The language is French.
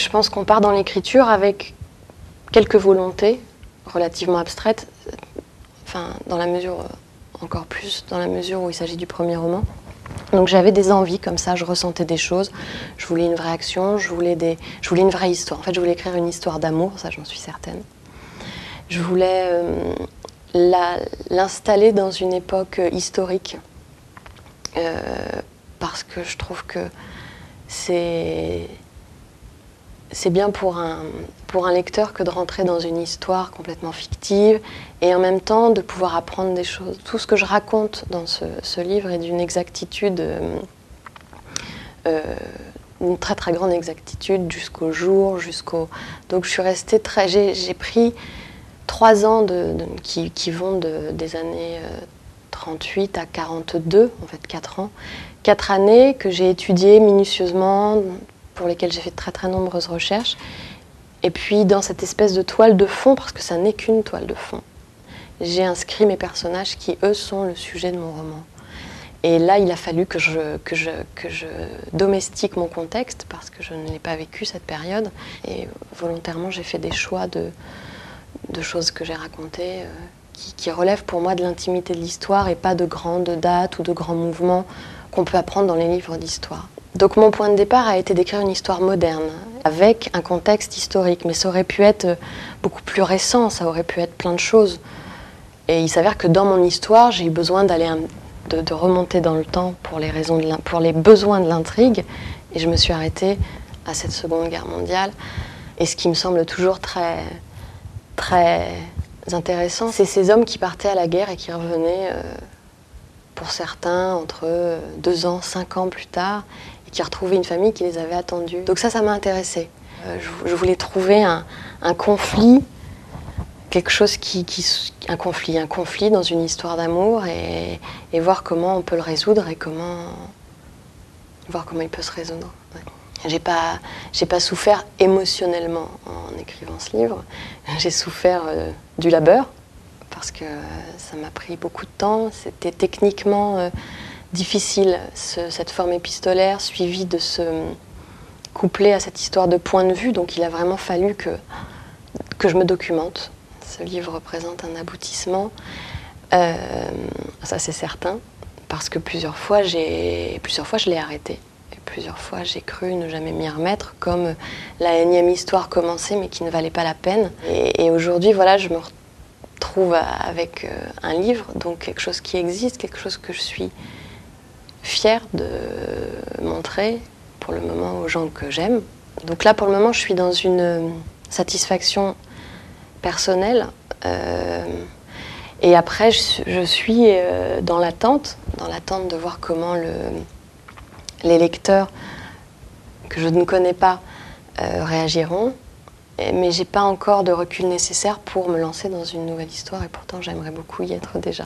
Je pense qu'on part dans l'écriture avec quelques volontés relativement abstraites, enfin dans la mesure, encore plus dans la mesure où il s'agit du premier roman. Donc j'avais des envies comme ça, je ressentais des choses, je voulais une vraie action, je voulais une vraie histoire. En fait, je voulais écrire une histoire d'amour, ça j'en suis certaine. Je voulais l'installer dans une époque historique, parce que je trouve que c'est bien pour un lecteur que de rentrer dans une histoire complètement fictive et en même temps de pouvoir apprendre des choses. Tout ce que je raconte dans ce livre est d'une exactitude, une très très grande exactitude jusqu'au jour, Donc je suis restée très... J'ai pris 3 ans qui vont des années 38 à 42, en fait 4 ans. 4 années que j'ai étudiées minutieusement, pour lesquelles j'ai fait de très très nombreuses recherches. Et puis dans cette espèce de toile de fond, parce que ça n'est qu'une toile de fond, j'ai inscrit mes personnages qui, eux, sont le sujet de mon roman. Et là, il a fallu que je domestique mon contexte, parce que je ne l'ai pas vécu cette période. Et volontairement, j'ai fait des choix de choses que j'ai racontées, qui relèvent pour moi de l'intimité de l'histoire et pas de grandes dates ou de grands mouvements qu'on peut apprendre dans les livres d'histoire. Donc mon point de départ a été d'écrire une histoire moderne, avec un contexte historique, mais ça aurait pu être beaucoup plus récent, ça aurait pu être plein de choses. Et il s'avère que dans mon histoire, j'ai eu besoin de remonter dans le temps pour les besoins de l'intrigue, et je me suis arrêtée à cette Seconde Guerre mondiale. Et ce qui me semble toujours très, très intéressant, c'est ces hommes qui partaient à la guerre et qui revenaient, pour certains, entre 2 ans, 5 ans plus tard, et qui retrouvaient une famille qui les avait attendus. Donc ça m'a intéressée. Je voulais trouver un conflit, quelque chose un conflit dans une histoire d'amour, et voir comment on peut le résoudre et voir comment il peut se résoudre. Ouais. J'ai pas souffert émotionnellement en écrivant ce livre. J'ai souffert du labeur, parce que ça m'a pris beaucoup de temps. C'était techniquement difficile, cette forme épistolaire suivie de se coupler à cette histoire de point de vue. Donc il a vraiment fallu que je me documente. Ce livre représente un aboutissement, ça c'est certain, parce que plusieurs fois je l'ai arrêté. Et plusieurs fois j'ai cru ne jamais m'y remettre, comme la énième histoire commencée mais qui ne valait pas la peine. Et aujourd'hui, voilà, je me retrouve avec un livre, donc quelque chose qui existe, quelque chose que je suis fière de montrer pour le moment aux gens que j'aime. Donc là, pour le moment, je suis dans une satisfaction personnelle, et après je suis dans l'attente de voir comment les lecteurs que je ne connais pas réagiront, mais j'ai pas encore de recul nécessaire pour me lancer dans une nouvelle histoire, et pourtant j'aimerais beaucoup y être déjà.